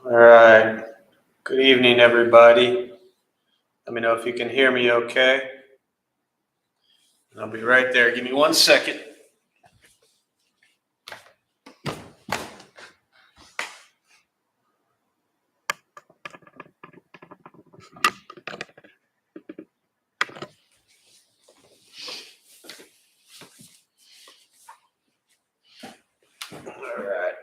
All right. Good evening, everybody. Let me know if you can hear me okay. I'll be right there. Give me 1 second. All right.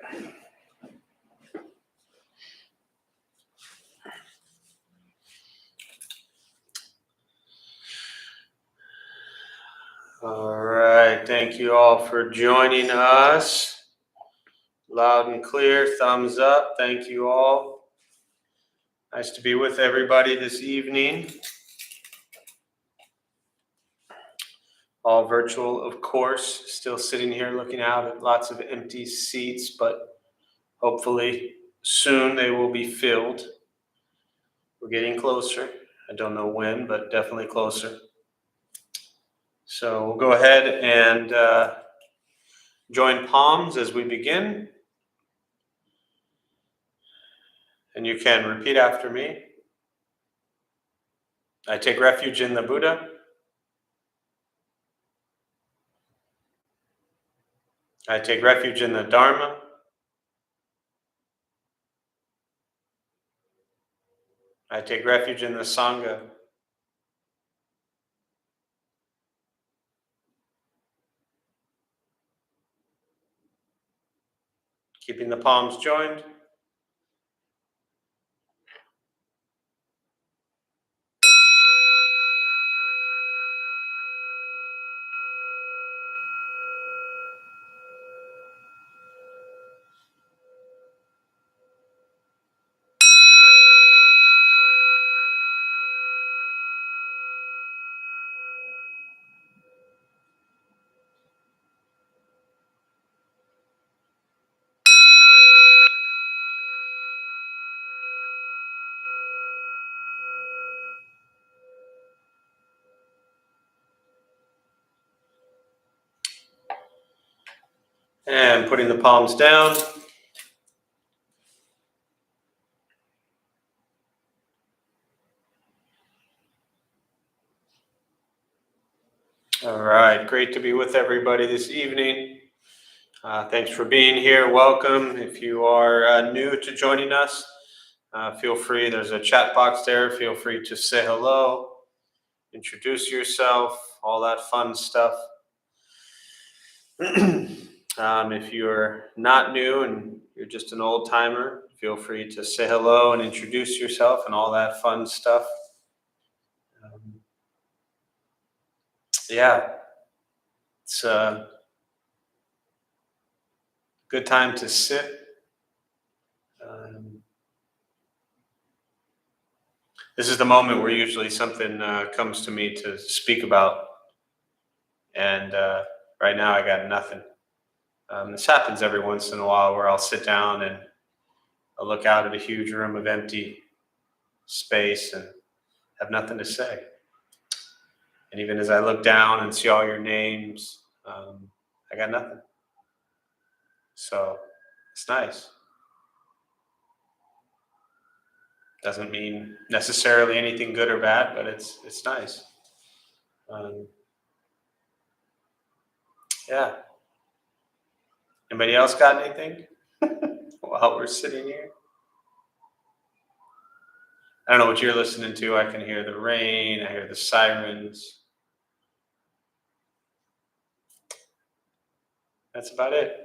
All right. Thank you all for joining us. Loud and clear. Thumbs up. Thank you all. Nice to be with everybody this evening. All virtual, of course. Still sitting here looking out at lots of empty seats, but hopefully soon they will be filled. We're getting closer. I don't know when, but definitely closer. So we'll go ahead and join palms as we begin. And you can repeat after me. I take refuge in the Buddha. I take refuge in the Dharma. I take refuge in the Sangha. Keeping the palms joined. And putting the palms down. All right, great to be with everybody this evening. Thanks for being here. Welcome. If you are new to joining us, feel free, there's a chat box there. Feel free to say hello, introduce yourself, all that fun stuff. If you're not new and you're just an old timer, feel free to say hello and introduce yourself and all that fun stuff. Yeah, it's a good time to sit. This is the moment where usually something comes to me to speak about, and right now I got nothing. This happens every once in a while where I'll sit down and I'll look out at a huge room of empty space and have nothing to say. And even as I look down and see all your names, I got nothing. So it's nice. Doesn't mean necessarily anything good or bad, but it's nice. Yeah. Anybody else got anything while we're sitting here? I don't know what you're listening to. I can hear the rain. I hear the sirens. That's about it.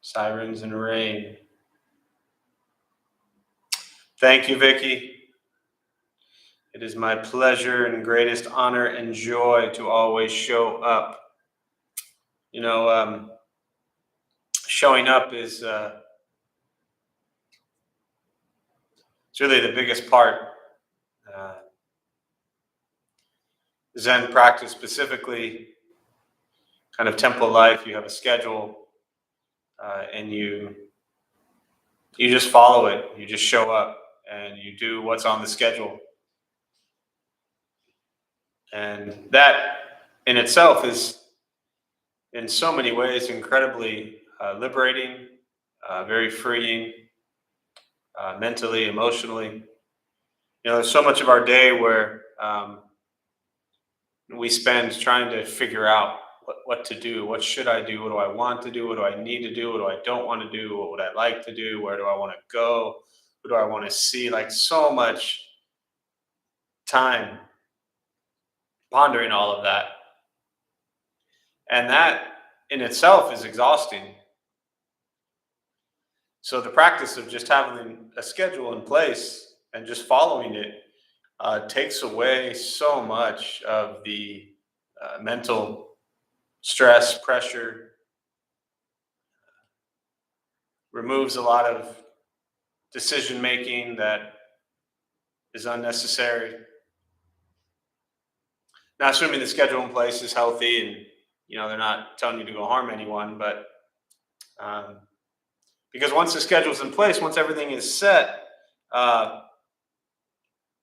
Sirens and rain. Thank you, Vicky. It is my pleasure and greatest honor and joy to always show up. You know, showing up is it's really the biggest part. Zen practice specifically, kind of temple life, you have a schedule, and you just follow it. You just show up and you do what's on the schedule. And that in itself is in so many ways incredibly liberating, very freeing, mentally, emotionally. There's so much of our day where we spend trying to figure out what to do. What should I do? What do I want to do? What do I need to do? What do I don't want to do? What would I like to do? Where do I want to go? Who do I want to see? Like so much time pondering all of that. And that in itself is exhausting. So the practice of just having a schedule in place and just following it takes away so much of the mental stress, pressure, removes a lot of decision making that is unnecessary. Now, assuming the schedule in place is healthy and they're not telling you to go harm anyone, but because once the schedule's in place, once everything is set,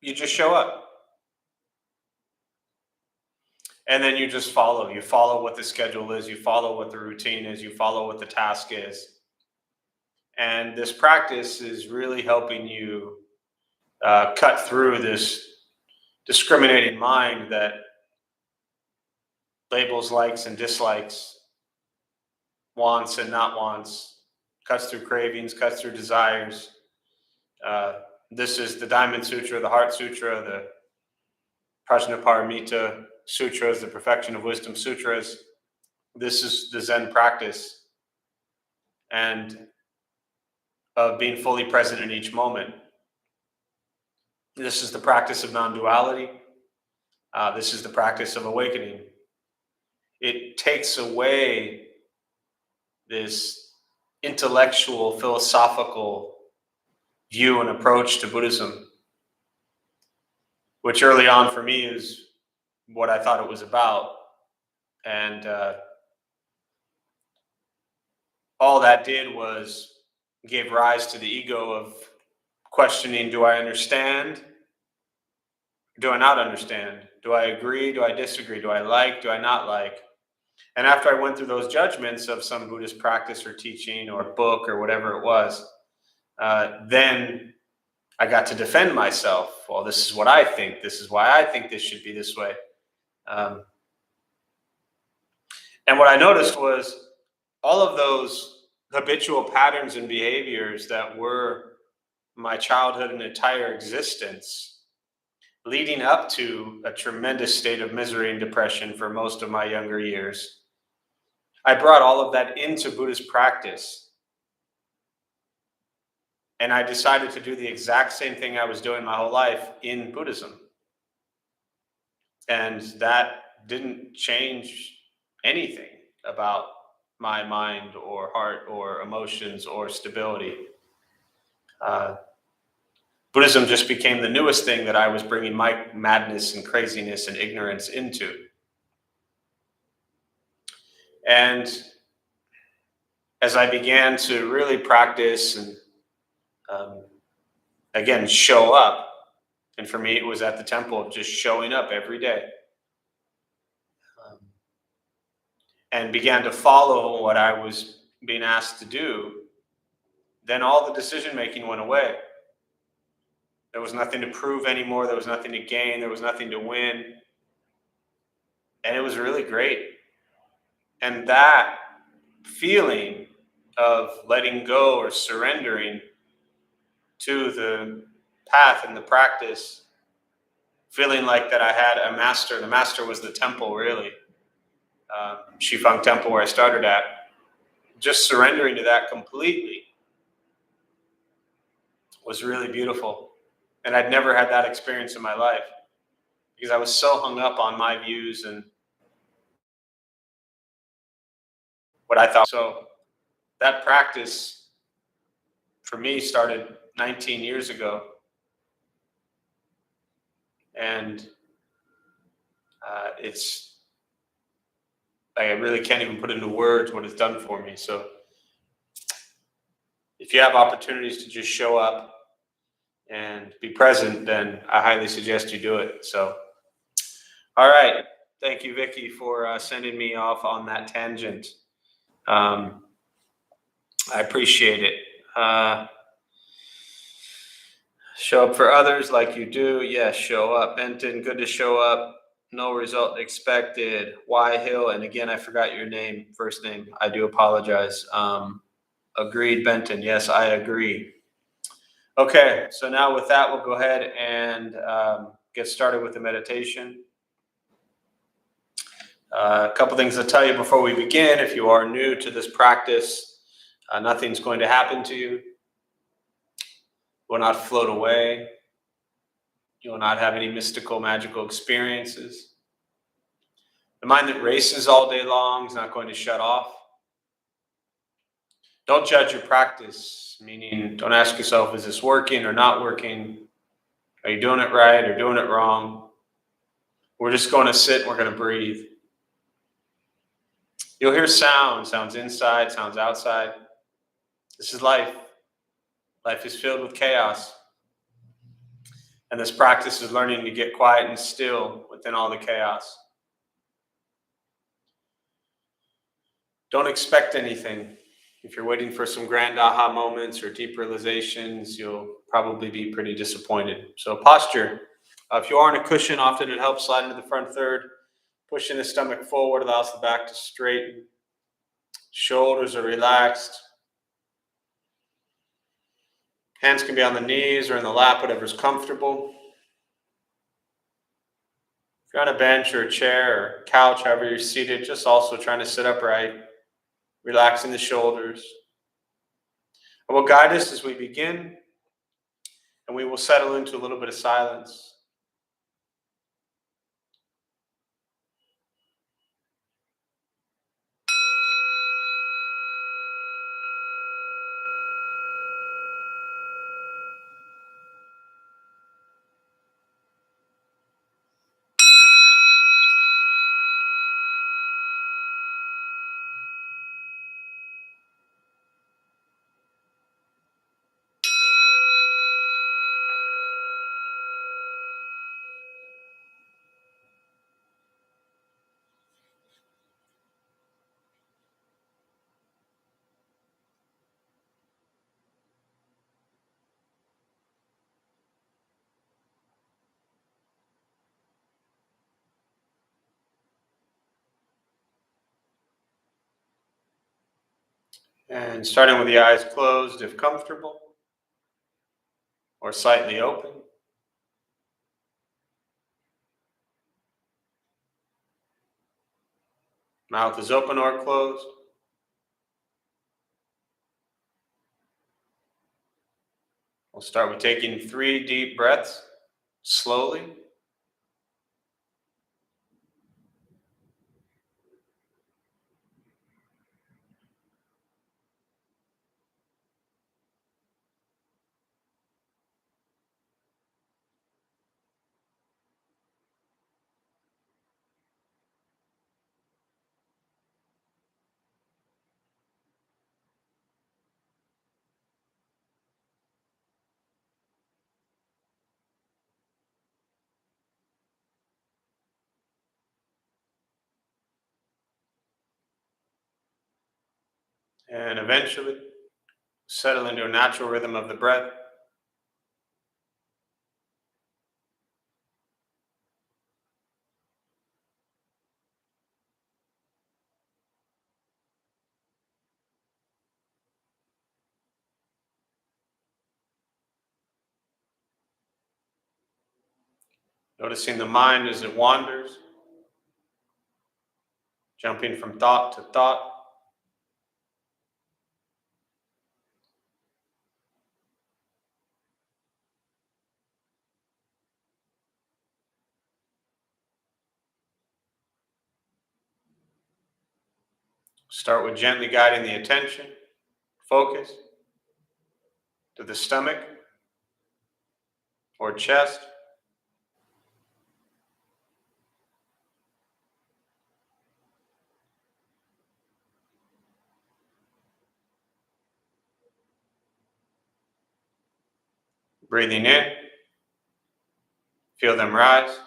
you just show up. And then you just follow. You follow what the schedule is. You follow what the routine is. You follow what the task is. And this practice is really helping you cut through this discriminating mind that labels likes and dislikes, wants and not wants, cuts through cravings, cuts through desires. This is the Diamond Sutra, the Heart Sutra, the Prajnaparamita Sutras, the Perfection of Wisdom Sutras. This is the Zen practice and of being fully present in each moment. This is the practice of non-duality. This is the practice of awakening. It takes away this intellectual, philosophical view and approach to Buddhism, which early on for me is what I thought it was about. And all that did was gave rise to the ego of questioning, do I understand? Do I not understand? Do I agree? Do I disagree? Do I like? Do I not like? And after I went through those judgments of some Buddhist practice or teaching or book or whatever it was, then I got to defend myself. Well, this is what I think. This is why I think this should be this way. And what I noticed was all of those habitual patterns and behaviors that were my childhood and entire existence, leading up to a tremendous state of misery and depression for most of my younger years. I brought all of that into Buddhist practice. And I decided to do the exact same thing I was doing my whole life in Buddhism. And that didn't change anything about my mind or heart or emotions or stability. Buddhism just became the newest thing that I was bringing my madness and craziness and ignorance into. And as I began to really practice and again, show up, and for me it was at the temple of just showing up every day, and began to follow what I was being asked to do, then all the decision making went away. There was nothing to prove anymore. There was nothing to gain. There was nothing to win. And it was really great. And that feeling of letting go or surrendering to the path and the practice, feeling like that I had a master. The master was the temple, really. Shifang Temple, where I started at. Just surrendering to that completely was really beautiful. And I'd never had that experience in my life because I was so hung up on my views and what I thought. So that practice for me started 19 years ago. And I really can't even put into words what it's done for me. So if you have opportunities to just show up and be present, then I highly suggest you do it. So, all right. Thank you, Vicky, for sending me off on that tangent. I appreciate it. Show up for others like you do. Yes, show up. Benton, good to show up. No result expected. Y Hill, and again, I forgot your name, first name. I do apologize. Agreed, Benton. Yes, I agree. Okay, so now with that, we'll go ahead and get started with the meditation. A couple things to tell you before we begin. If you are new to this practice, nothing's going to happen to you. You will not float away. You will not have any mystical, magical experiences. The mind that races all day long is not going to shut off. Don't judge your practice, meaning don't ask yourself, is this working or not working? Are you doing it right or doing it wrong? We're just going to sit and we're going to breathe. You'll hear sounds inside, sounds outside. This is life. Life is filled with chaos. And this practice is learning to get quiet and still within all the chaos. Don't expect anything. If you're waiting for some grand aha moments or deep realizations, you'll probably be pretty disappointed. So posture. If you are on a cushion, often it helps slide into the front third. Pushing the stomach forward allows the back to straighten. Shoulders are relaxed. Hands can be on the knees or in the lap, whatever's comfortable. If you're on a bench or a chair or couch, however you're seated, just also trying to sit upright, relaxing the shoulders. And we'll guide us as we begin, and we will settle into a little bit of silence. And starting with the eyes closed if comfortable, or slightly open. Mouth is open or closed. We'll start with taking 3 deep breaths, slowly. And eventually settle into a natural rhythm of the breath. Noticing the mind as it wanders, jumping from thought to thought. Start with gently guiding the attention, focus, to the stomach or chest. Breathing in, feel them rise.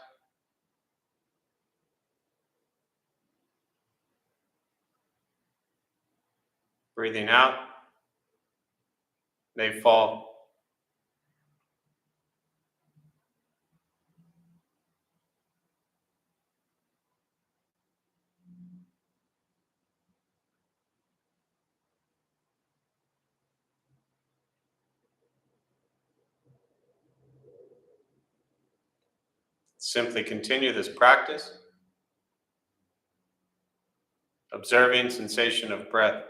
Breathing out, they fall. Simply continue this practice, observing sensation of breath.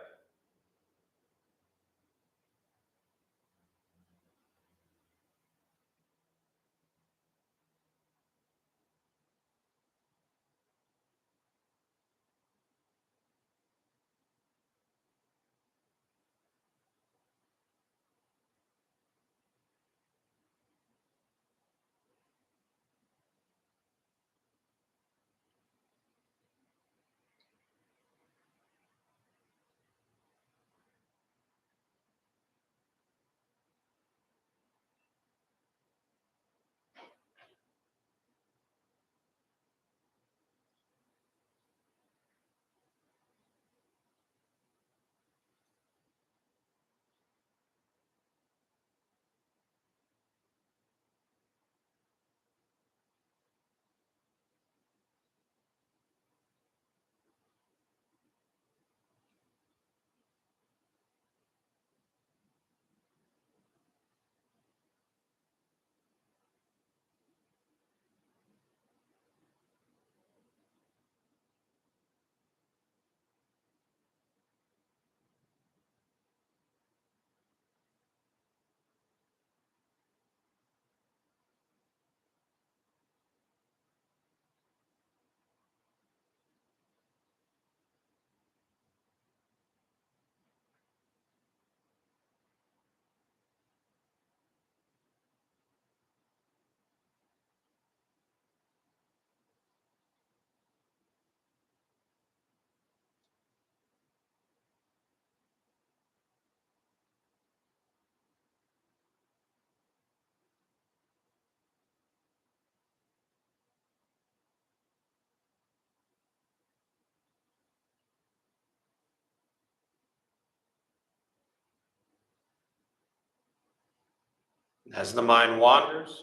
As the mind wanders,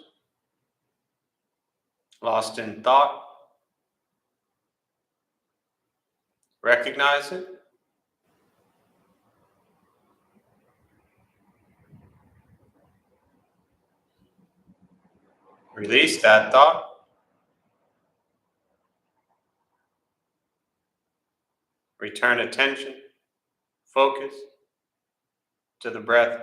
lost in thought, recognize it, release that thought, return attention, focus to the breath.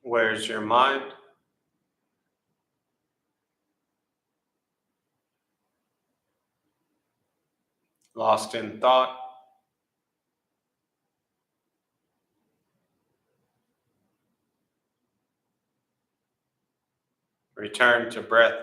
Where's your mind? Lost in thought, return to breath.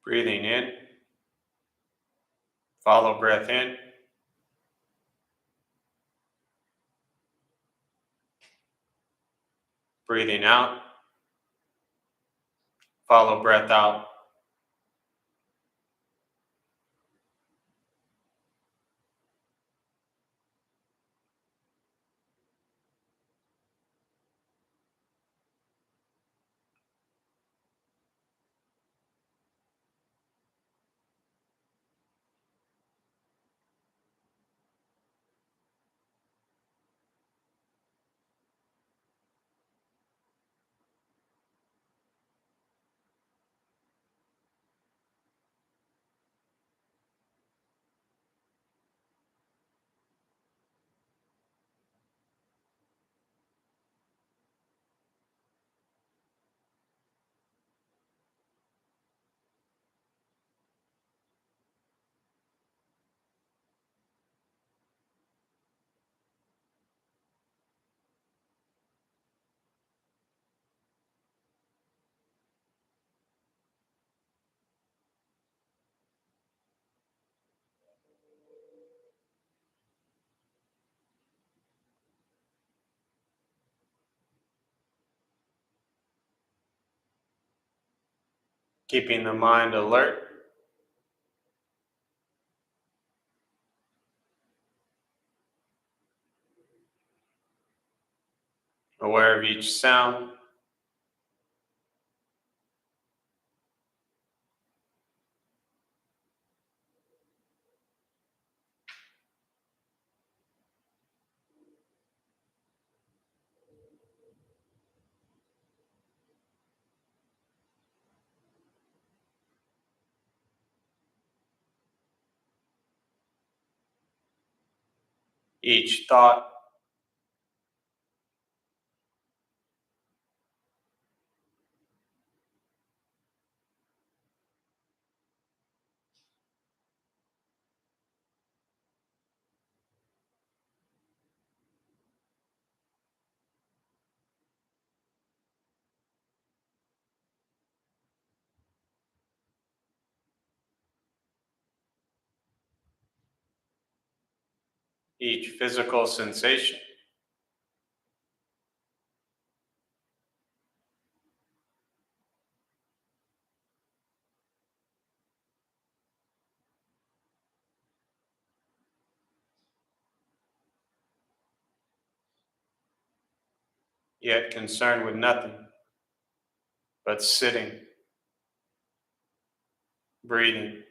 Breathing in. Follow breath in. Breathing out. Follow breath out. Keeping the mind alert. Aware of each sound. Each thought. Each physical sensation. Yet concerned with nothing but sitting, breathing.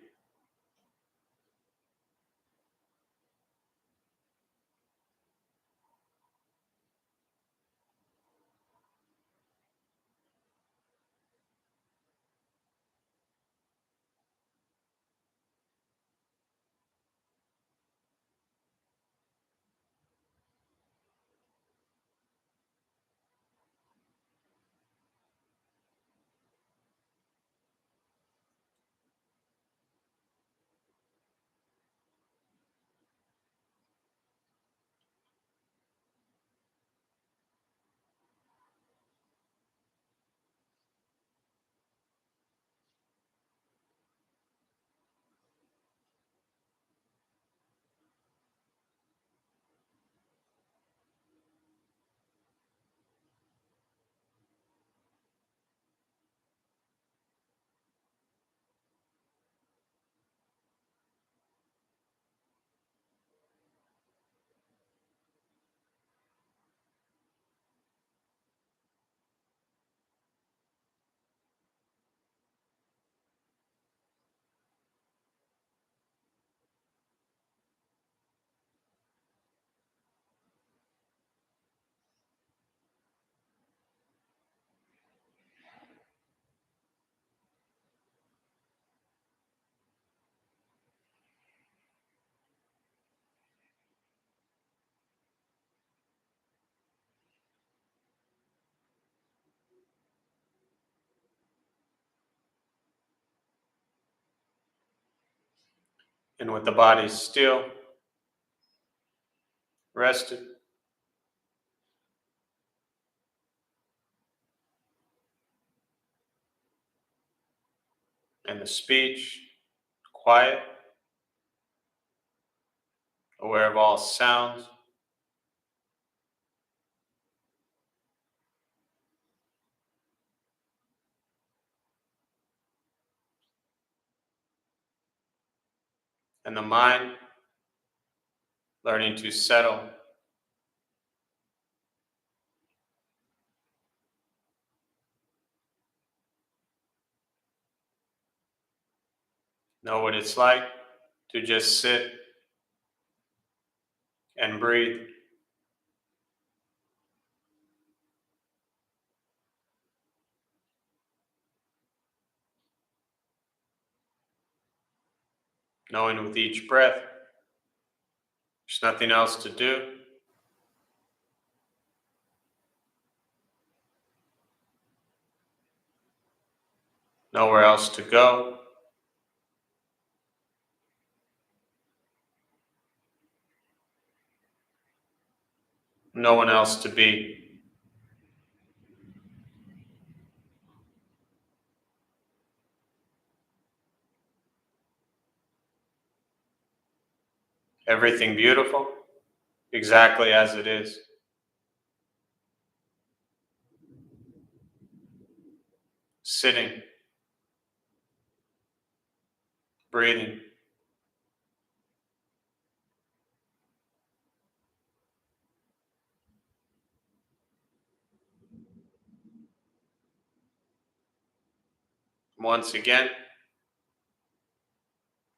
And with the body still, rested, and the speech, quiet, aware of all sounds. And the mind learning to settle. Know what it's like to just sit and breathe. Knowing with each breath, there's nothing else to do. Nowhere else to go. No one else to be. Everything beautiful, exactly as it is. Sitting, breathing. Once again,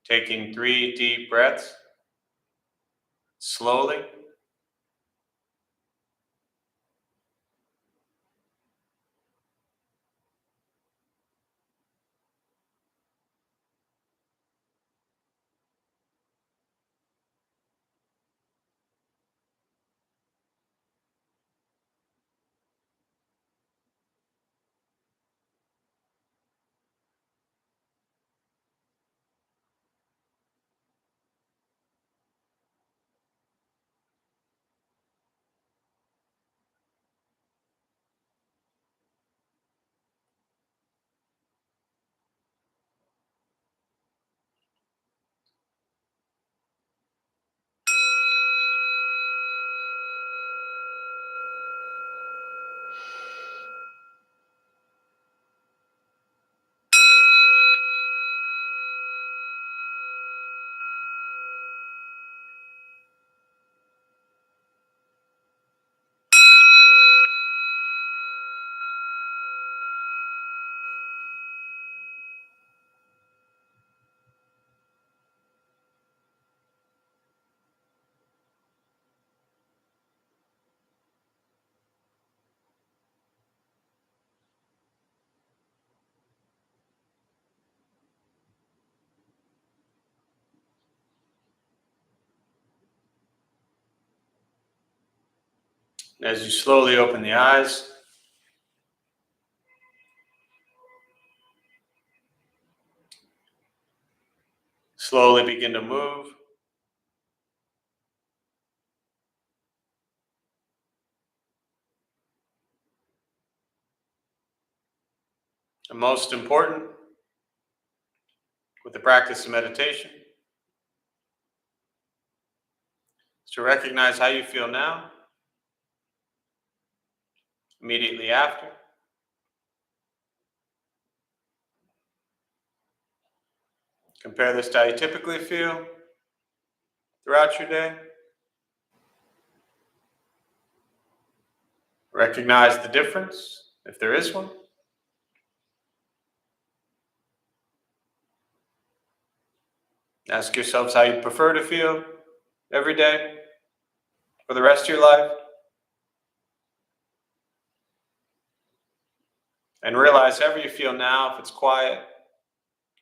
taking 3 deep breaths, slowly. As you slowly open the eyes, slowly begin to move. And most important, with the practice of meditation, is to recognize how you feel now, immediately after. Compare this to how you typically feel throughout your day. Recognize the difference, if there is one. Ask yourselves how you prefer to feel every day for the rest of your life. And realize however you feel now, if it's quiet,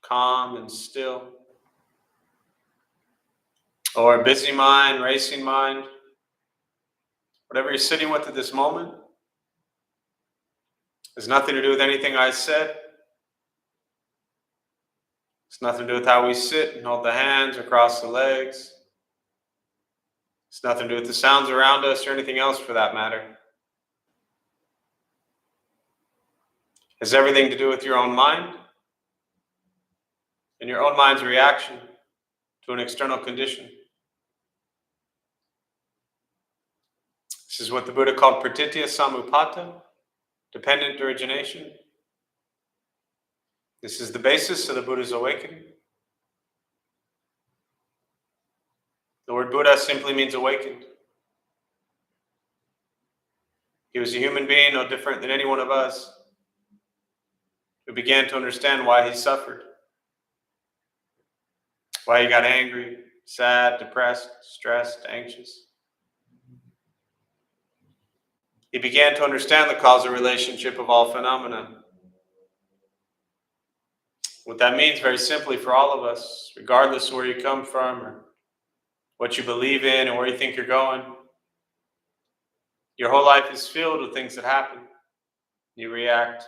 calm, and still, or a busy mind, racing mind, whatever you're sitting with at this moment, has nothing to do with anything I said. It's nothing to do with how we sit and hold the hands or cross the legs. It's nothing to do with the sounds around us or anything else for that matter. It has everything to do with your own mind and your own mind's reaction to an external condition. This is what the Buddha called pratitya samuppada, dependent origination. This is the basis of the Buddha's awakening. The word Buddha simply means awakened. He was a human being, no different than any one of us, who began to understand why he suffered, why he got angry, sad, depressed, stressed, anxious. He began to understand the causal relationship of all phenomena. What that means, very simply, for all of us, regardless of where you come from or what you believe in or where you think you're going, your whole life is filled with things that happen. You react.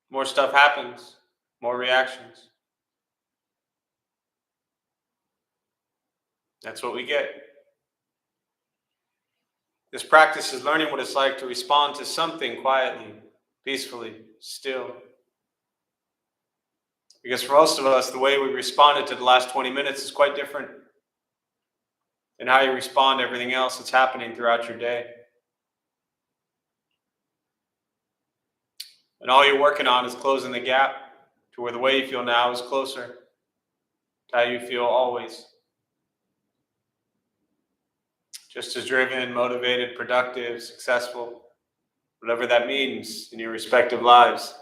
More stuff happens, more reactions. That's what we get. This practice is learning what it's like to respond to something quietly, peacefully, still. Because for most of us, the way we responded to the last 20 minutes is quite different than how you respond to everything else that's happening throughout your day. And all you're working on is closing the gap to where the way you feel now is closer to how you feel always. Just as driven, motivated, productive, successful, whatever that means in your respective lives.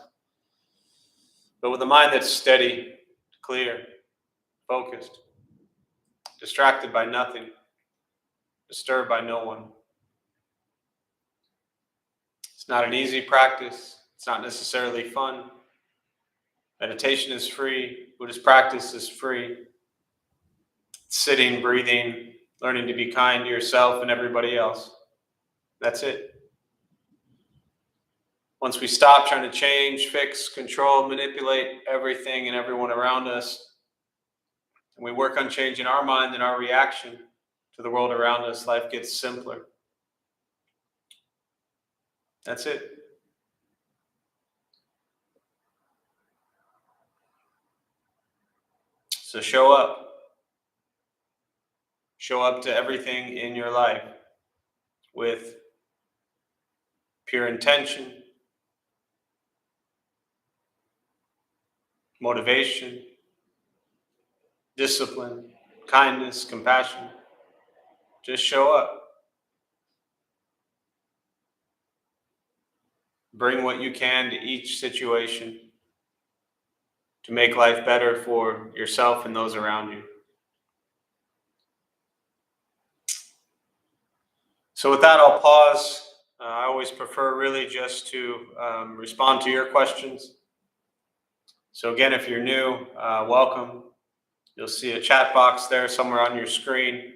But with a mind that's steady, clear, focused, distracted by nothing, disturbed by no one. It's not an easy practice. It's not necessarily fun. Meditation is free. Buddhist practice is free. Sitting, breathing, learning to be kind to yourself and everybody else. That's it. Once we stop trying to change, fix, control, manipulate everything and everyone around us, and we work on changing our mind and our reaction to the world around us, life gets simpler. That's it. So show up. Show up to everything in your life with pure intention, motivation, discipline, kindness, compassion. Just show up. Bring what you can to each situation to make life better for yourself and those around you. So with that, I'll pause. I always prefer really just to respond to your questions. So again, if you're new, welcome. You'll see a chat box there somewhere on your screen.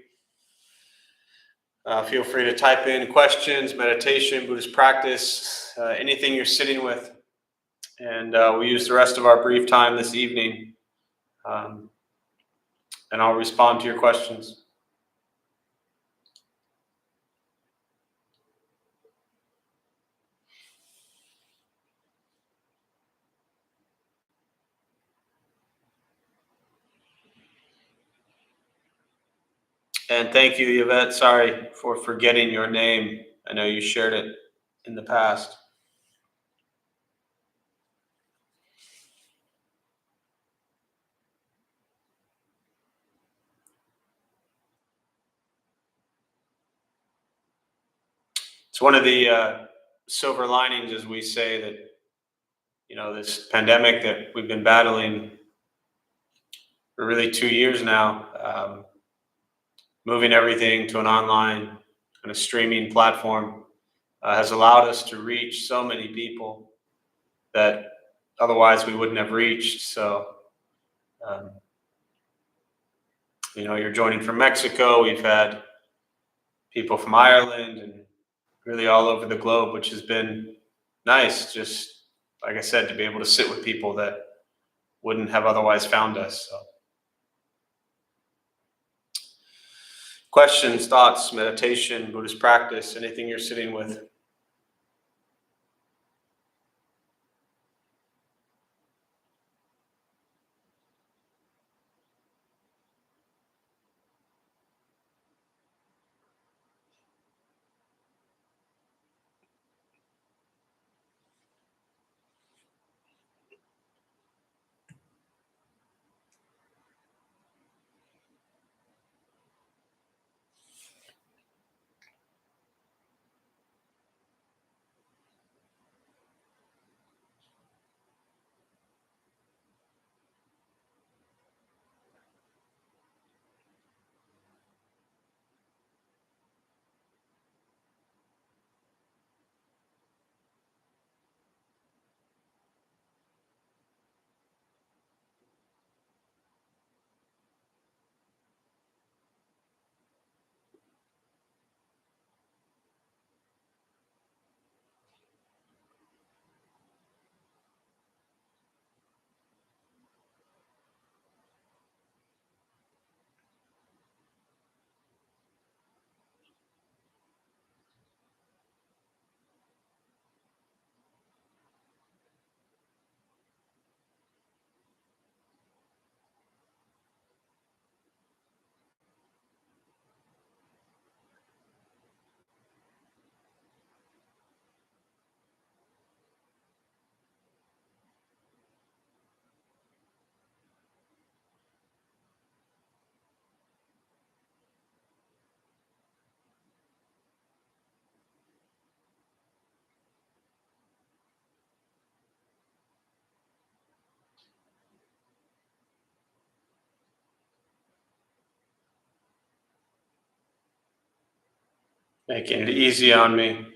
Feel free to type in questions, meditation, Buddhist practice, anything you're sitting with. And we'll use the rest of our brief time this evening. And I'll respond to your questions. And thank you, Yvette. Sorry for forgetting your name. I know you shared it in the past. It's one of the silver linings, as we say, that, you know, this pandemic that we've been battling for really 2 years now, moving everything to an online kind of streaming platform has allowed us to reach so many people that otherwise we wouldn't have reached. So, you know, you're joining from Mexico. We've had people from Ireland and really all over the globe, which has been nice. Just like I said, to be able to sit with people that wouldn't have otherwise found us. So. Questions, thoughts, meditation, Buddhist practice, anything you're sitting with. Making it easy on me.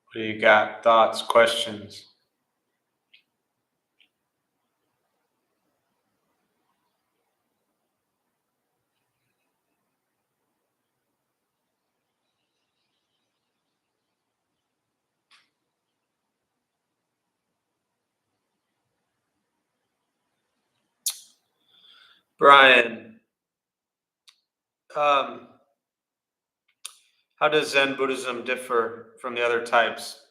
What do you got? Thoughts, questions? Brian, how does Zen Buddhism differ from the other types?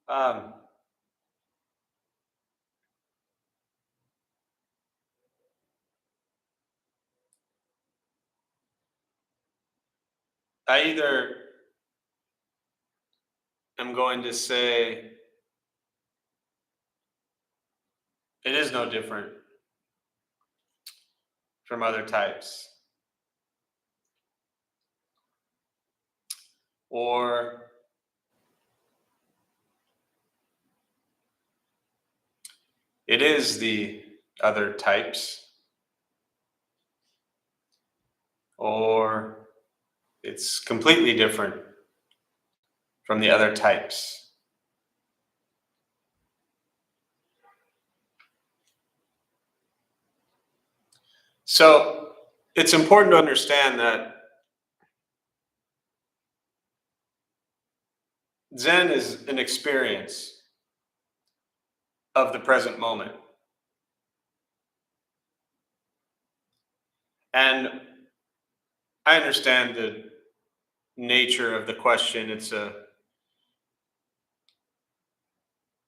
Um, I either am going to say it is no different from other types, or it is the other types, or it's completely different from the other types. So it's important to understand that Zen is an experience of the present moment. And I understand the nature of the question.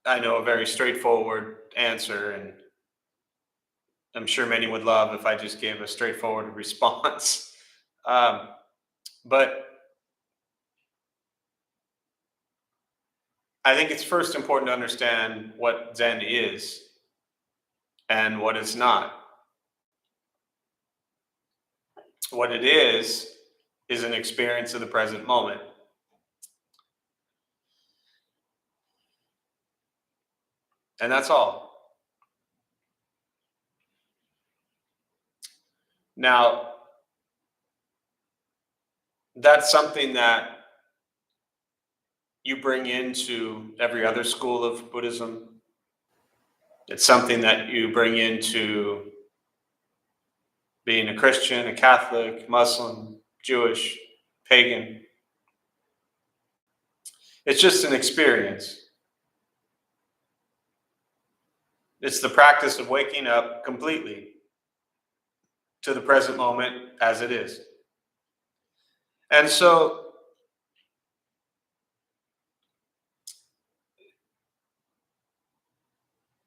I know, a very straightforward answer, and I'm sure many would love if I just gave a straightforward response. But I think it's first important to understand what Zen is and what it's not. What it is an experience of the present moment. And that's all. Now, that's something that you bring into every other school of Buddhism. It's something that you bring into being a Christian, a Catholic, Muslim, Jewish, pagan. It's just an experience. It's the practice of waking up completely to the present moment as it is. And so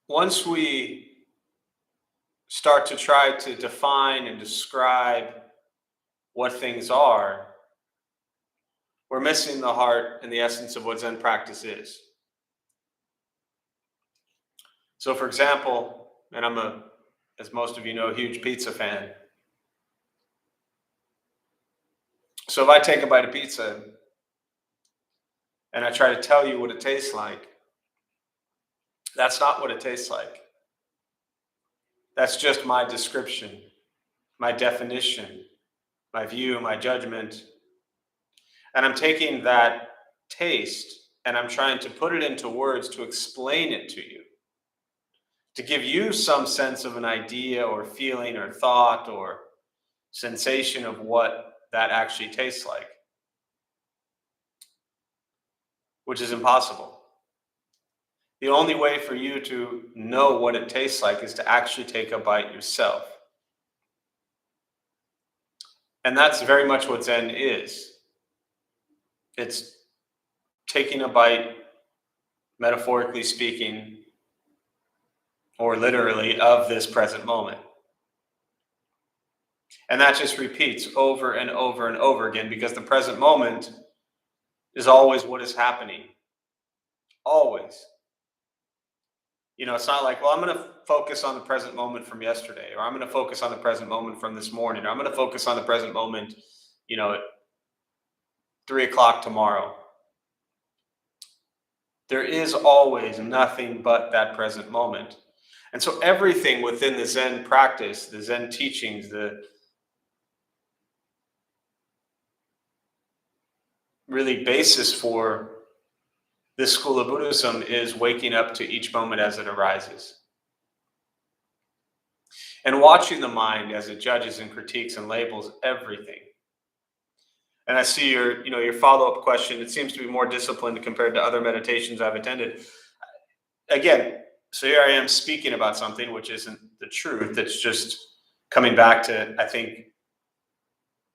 once we start to try to define and describe what things are, we're missing the heart and the essence of what Zen practice is. So, for example, and I'm as most of you know, a huge pizza fan. So if I take a bite of pizza and I try to tell you what it tastes like, that's not what it tastes like. That's just my description, my definition, my view, my judgment. And I'm taking that taste and I'm trying to put it into words to explain it to you, to give you some sense of an idea or feeling or thought or sensation of what that actually tastes like, which is impossible. The only way for you to know what it tastes like is to actually take a bite yourself. And that's very much what Zen is. It's taking a bite, metaphorically speaking, or literally, of this present moment. And that just repeats over and over and over again, because the present moment is always what is happening. Always. It's not like, well, I'm going to focus on the present moment from yesterday, or I'm going to focus on the present moment from this morning, or I'm going to focus on the present moment, at 3 o'clock tomorrow. There is always nothing but that present moment. And so everything within the Zen practice, the Zen teachings, the really basis for this school of Buddhism is waking up to each moment as it arises. And watching the mind as it judges and critiques and labels everything. And I see your follow-up question. It seems to be more disciplined compared to other meditations I've attended. Again, so here I am speaking about something which isn't the truth. It's just coming back to, I think,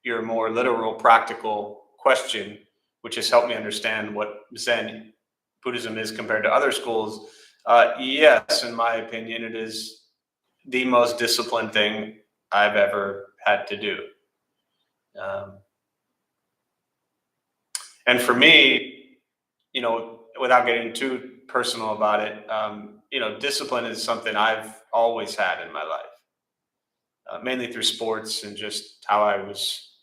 your more literal, practical question, which has helped me understand what Zen Buddhism is compared to other schools. Yes, in my opinion, it is the most disciplined thing I've ever had to do. And for me, without getting too personal about it, discipline is something I've always had in my life, mainly through sports and just how I was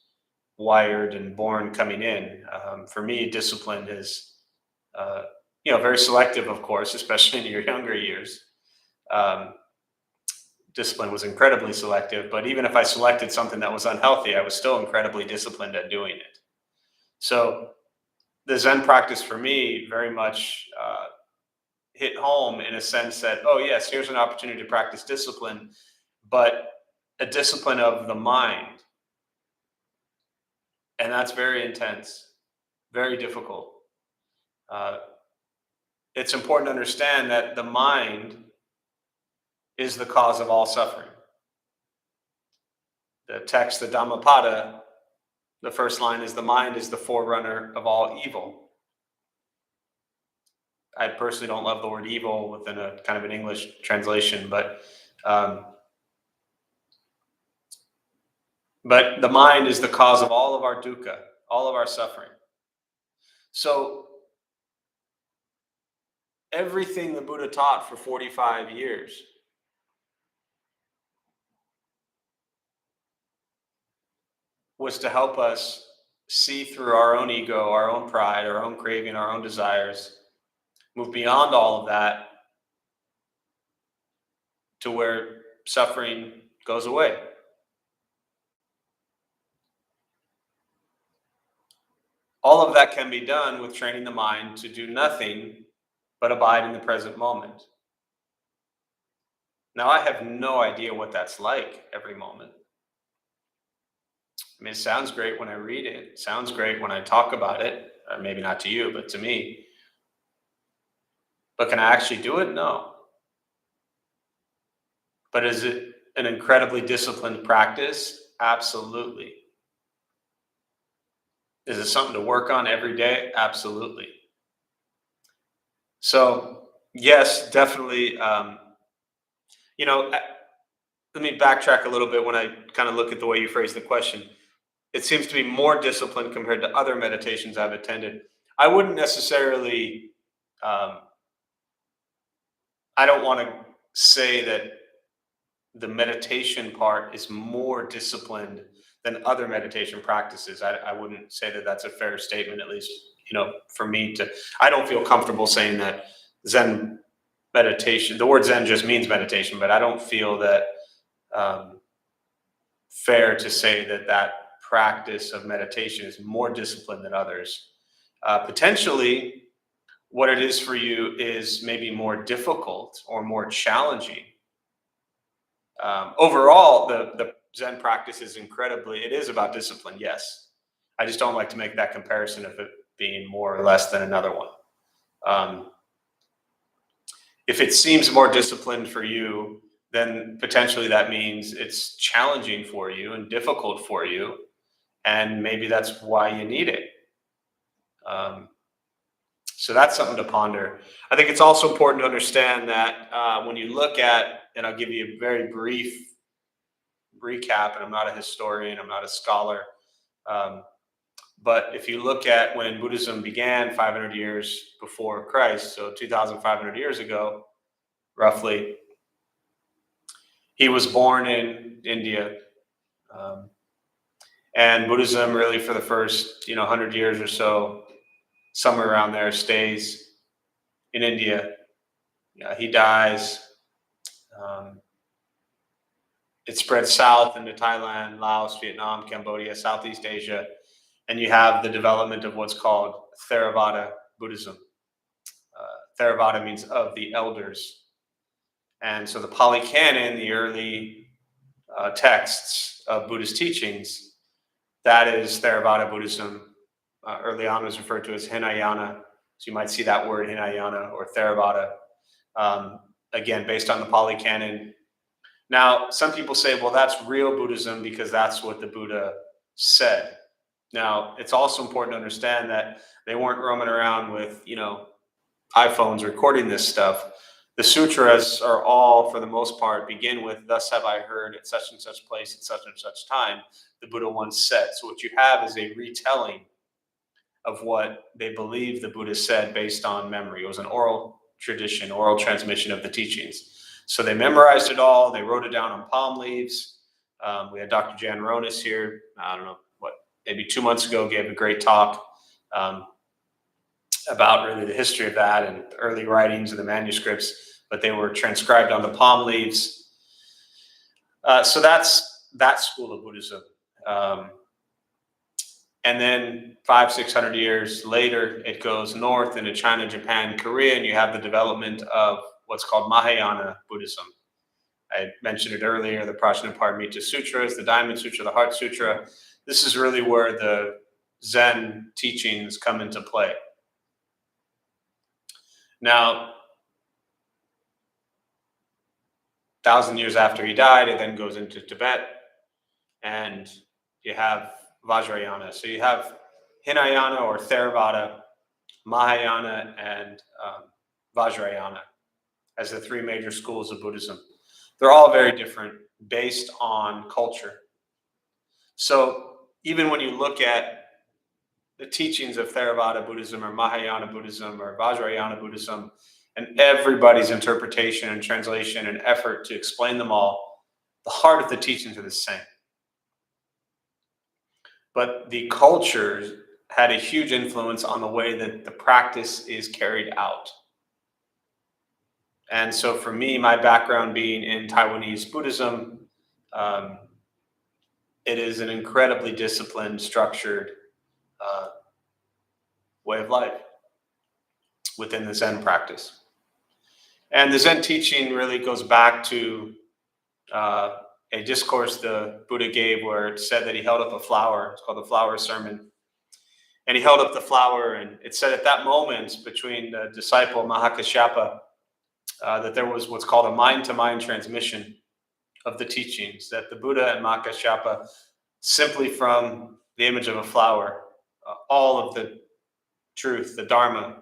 wired and born coming in. For me, discipline is, very selective, of course, especially in your younger years. Discipline was incredibly selective, but even if I selected something that was unhealthy, I was still incredibly disciplined at doing it. So the Zen practice for me very much hit home in a sense that, oh yes, here's an opportunity to practice discipline, but a discipline of the mind. And that's very intense, very difficult. It's important to understand that the mind is the cause of all suffering. The text, the Dhammapada, the first line is, the mind is the forerunner of all evil. I personally don't love the word evil within a kind of an English translation, but the mind is the cause of all of our dukkha, all of our suffering. So everything the Buddha taught for 45 years was to help us see through our own ego, our own pride, our own craving, our own desires, move beyond all of that to where suffering goes away. All of that can be done with training the mind to do nothing but abide in the present moment. Now, I have no idea what that's like every moment. I mean, it sounds great when I read it. It sounds great when I talk about it. Or maybe not to you, but to me. But can I actually do it? No. But is it an incredibly disciplined practice? Absolutely. Is it something to work on every day? Absolutely. So, yes, definitely. Let me backtrack a little bit when I kind of look at the way you phrase the question. It seems to be more disciplined compared to other meditations I've attended. I wouldn't necessarily, I don't want to say that the meditation part is more disciplined than other meditation practices. I wouldn't say that that's a fair statement, at least, for me I don't feel comfortable saying that Zen meditation, the word Zen just means meditation, but I don't feel that fair to say that practice of meditation is more disciplined than others. Potentially, what it is for you is maybe more difficult or more challenging. Overall, the Zen practice is it is about discipline, yes. I just don't like to make that comparison of it being more or less than another one. If it seems more disciplined for you, then potentially that means it's challenging for you and difficult for you. And maybe that's why you need it. So that's something to ponder. I think it's also important to understand that when you look at, and I'll give you a very brief recap, and I'm not a historian, I'm not a scholar, But if you look at when Buddhism began 500 years before Christ, so 2,500 years ago, roughly, he was born in India. And Buddhism really for the first, 100 years or so, somewhere around there, stays in India. He dies. It spreads south into Thailand, Laos, Vietnam, Cambodia, Southeast Asia, and you have the development of what's called Theravada Buddhism. Theravada means of the elders. And so the Pali Canon, the early texts of Buddhist teachings, that is Theravada Buddhism. Early on was referred to as Hinayana. So you might see that word Hinayana or Theravada. Again, based on the Pali Canon. Now, some people say, well, that's real Buddhism because that's what the Buddha said. Now, it's also important to understand that they weren't roaming around with, iPhones recording this stuff. The sutras are all, for the most part, begin with, thus have I heard at such and such place at such and such time, the Buddha once said. So what you have is a retelling of what they believe the Buddha said based on memory. It was an oral tradition, oral transmission of the teachings. So they memorized it all. They wrote it down on palm leaves. We had Dr. Jan Ronis here, I don't know, maybe 2 months ago, gave a great talk about really the history of that and the early writings of the manuscripts, but they were transcribed on the palm leaves. So that's that school of Buddhism. And then 500-600 years later, it goes north into China, Japan, Korea, and you have the development of what's called Mahayana Buddhism. I mentioned it earlier, the Prajnaparamita Sutras, the Diamond Sutra, the Heart Sutra. This is really where the Zen teachings come into play. Now, 1,000 years after he died, it then goes into Tibet, and you have Vajrayana. So you have Hinayana or Theravada, Mahayana, and Vajrayana as the three major schools of Buddhism. They're all very different based on culture. So even when you look at the teachings of Theravada Buddhism or Mahayana Buddhism or Vajrayana Buddhism, and everybody's interpretation and translation and effort to explain them all, the heart of the teachings are the same. But the cultures had a huge influence on the way that the practice is carried out. And so for me, my background being in Taiwanese Buddhism, it is an incredibly disciplined, structured way of life within the Zen practice. And the Zen teaching really goes back to a discourse the Buddha gave where it said that he held up a flower. It's called the Flower Sermon. And he held up the flower, and it said at that moment between the disciple Mahakasyapa that there was what's called a mind-to-mind transmission of the teachings, that the Buddha and Mahakasyapa, simply from the image of a flower, all of the truth, the Dharma,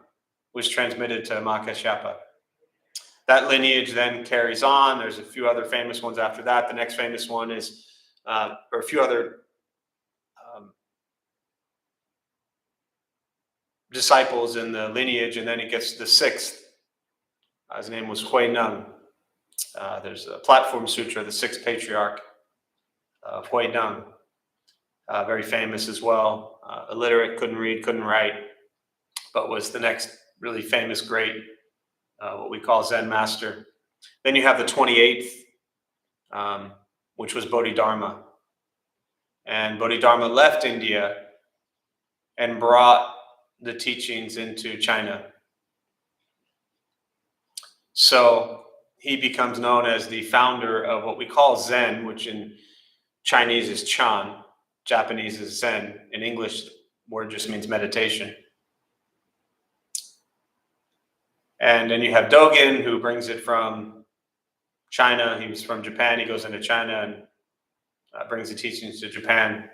was transmitted to Mahakasyapa. That lineage then carries on. There's a few other famous ones after that. The next famous one is, or a few other disciples in the lineage, and then it gets to the sixth. His name was Hui Neng. There's a Platform Sutra, the sixth patriarch of Hui Neng, very famous as well. Illiterate, couldn't read, couldn't write, but was the next really famous great, what we call Zen master. Then you have the 28th, which was Bodhidharma. And Bodhidharma left India and brought the teachings into China. So he becomes known as the founder of what we call Zen, which in Chinese is Chan, Japanese is Zen. In English, the word just means meditation. And then you have Dogen, who brings it from China. He was from Japan. He goes into China and brings the teachings to Japan.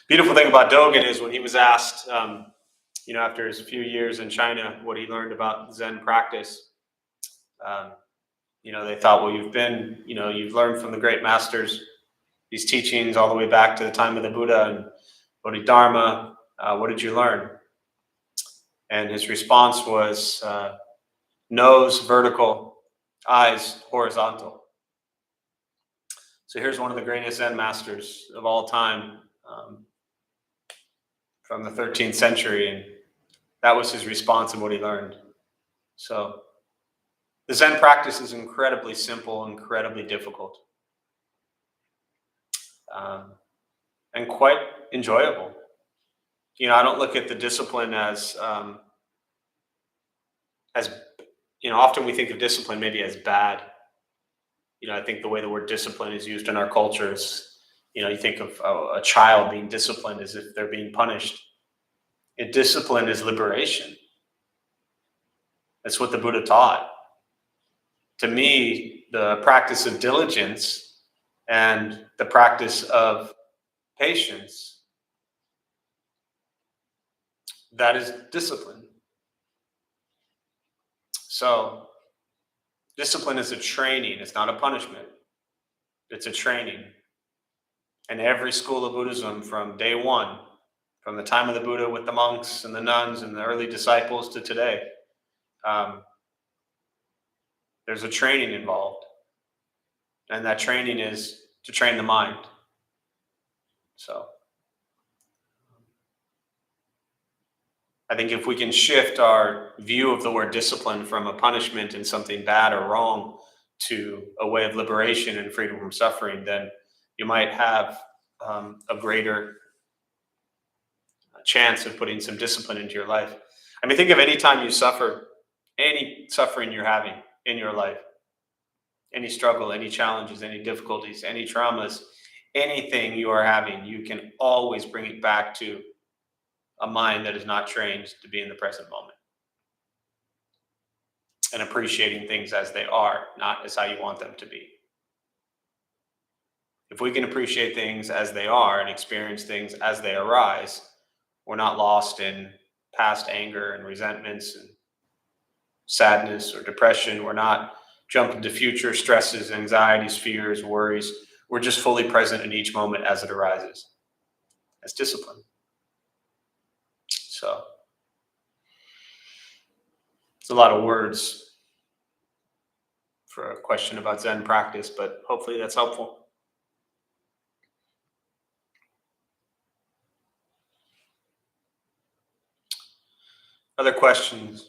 Beautiful thing about Dogen is when he was asked, after his few years in China, what he learned about Zen practice, they thought, well, you've learned from the great masters, these teachings all the way back to the time of the Buddha, and Bodhidharma, what did you learn? And his response was nose vertical, eyes horizontal. So here's one of the greatest Zen masters of all time, from the 13th century, and that was his response and what he learned. So the Zen practice is incredibly simple, incredibly difficult, and quite enjoyable. I don't look at the discipline as often we think of discipline maybe as bad. I think the way the word discipline is used in our culture is, you think of a child being disciplined as if they're being punished. Discipline is liberation. That's what the Buddha taught. To me, the practice of diligence and the practice of patience, that is discipline. So discipline is a training. It's not a punishment. It's a training. And every school of Buddhism from day one, from the time of the Buddha with the monks and the nuns and the early disciples to today, there's a training involved. And that training is to train the mind. So I think if we can shift our view of the word discipline from a punishment and something bad or wrong to a way of liberation and freedom from suffering, then you might have a greater chance of putting some discipline into your life. I mean, think of any time you suffer, any suffering you're having in your life, any struggle, any challenges, any difficulties, any traumas, anything you are having, you can always bring it back to a mind that is not trained to be in the present moment and appreciating things as they are, not as how you want them to be. If we can appreciate things as they are and experience things as they arise, we're not lost in past anger and resentments and sadness or depression. We're not jumping to future stresses, anxieties, fears, worries. We're just fully present in each moment as it arises. That's discipline. So it's a lot of words for a question about Zen practice, but hopefully that's helpful. Other questions?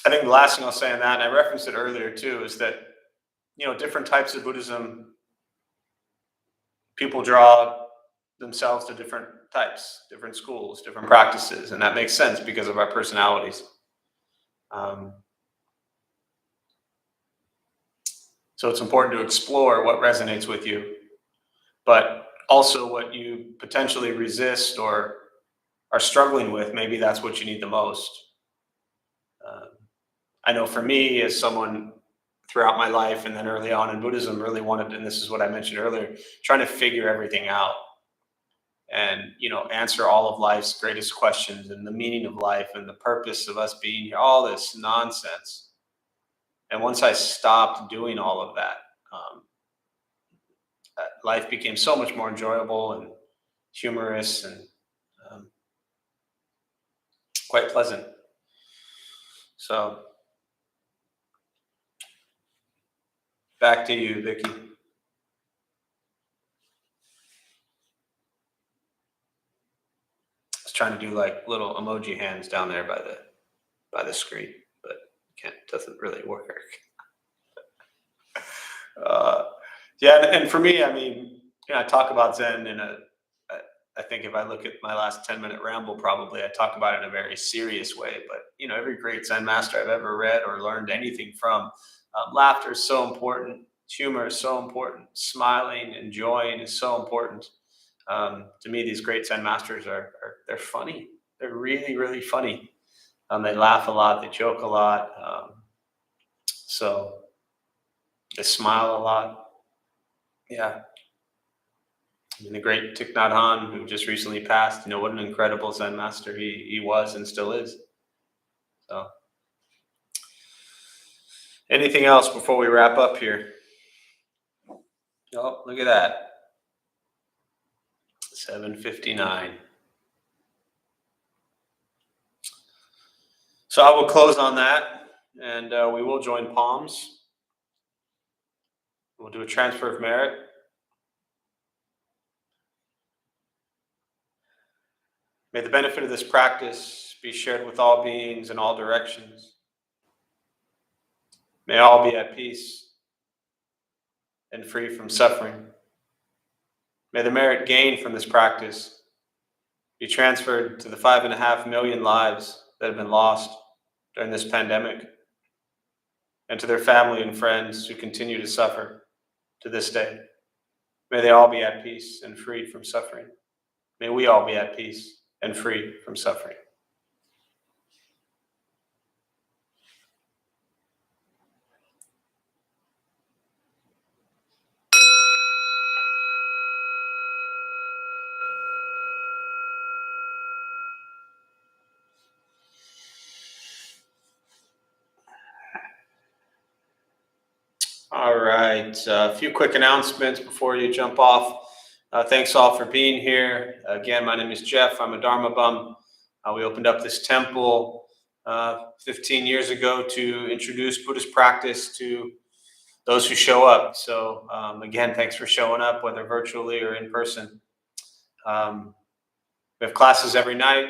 I think the last thing I'll say on that, and I referenced it earlier too, is that, different types of Buddhism, people draw themselves to different types, different schools, different practices, and that makes sense because of our personalities. So it's important to explore what resonates with you, but also what you potentially resist or are struggling with. Maybe that's what you need the most. I know for me, as someone throughout my life and then early on in Buddhism, really wanted, and this is what I mentioned earlier, trying to figure everything out and, answer all of life's greatest questions and the meaning of life and the purpose of us being here, all this nonsense. And once I stopped doing all of that, life became so much more enjoyable and humorous and quite pleasant. So back to you, Vicky. I was trying to do like little emoji hands down there by the screen, but doesn't really work. Yeah, and for me, I mean, I talk about Zen I think if I look at my last 10-minute ramble, probably I talk about it in a very serious way. But, every great Zen master I've ever read or learned anything from, laughter is so important. Humor is so important. Smiling, enjoying is so important. To me, these great Zen masters they're funny. They're really, really funny. They laugh a lot. They joke a lot. So they smile a lot. Yeah. I mean, the great Thich Nhat Hanh, who just recently passed, what an incredible Zen master he was and still is. So, anything else before we wrap up here? Oh, look at that. 7:59. So I will close on that, and we will join palms. We'll do a transfer of merit. May the benefit of this practice be shared with all beings in all directions. May all be at peace and free from suffering. May the merit gained from this practice be transferred to the 5.5 million lives that have been lost during this pandemic, and to their family and friends who continue to suffer to this day. May they all be at peace and freed from suffering. May we all be at peace and free from suffering. All right, a few quick announcements before you jump off. Thanks all for being here. Again, my name is Jeff. I'm a Dharma bum. We opened up this temple 15 years ago to introduce Buddhist practice to those who show up. So again, thanks for showing up, whether virtually or in person. We have classes every night,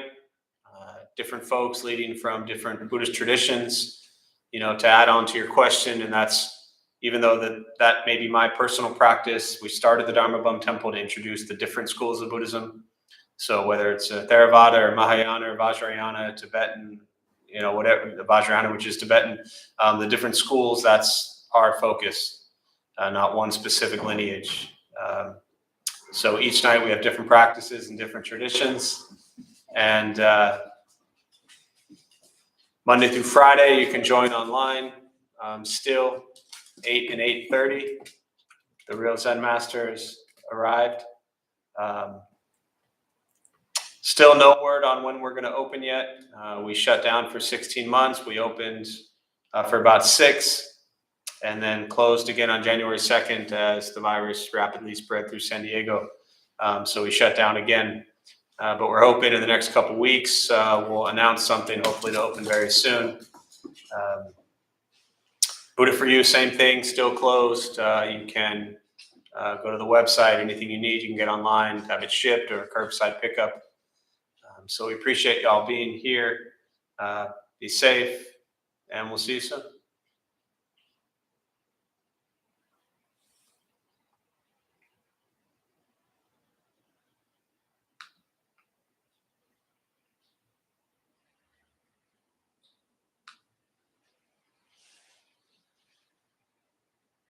different folks leading from different Buddhist traditions. To add on to your question, and that's, even though that may be my personal practice, we started the Dharma Bum Temple to introduce the different schools of Buddhism. So whether it's a Theravada or Mahayana or Vajrayana, Tibetan, whatever, the Vajrayana, which is Tibetan, the different schools, that's our focus, not one specific lineage. So each night we have different practices and different traditions. And Monday through Friday, you can join online. Still, 8 and 8:30, the real Zen masters arrived. Still no word on when we're going to open yet. We shut down for 16 months. We opened for about 6, and then closed again on January 2nd as the virus rapidly spread through San Diego. So we shut down again. But we're hoping in the next couple weeks, we'll announce something, hopefully to open very soon. Buddha for You, same thing, still closed. You can go to the website, anything you need, you can get online, have it shipped or curbside pickup. So we appreciate y'all being here. Be safe, and we'll see you soon.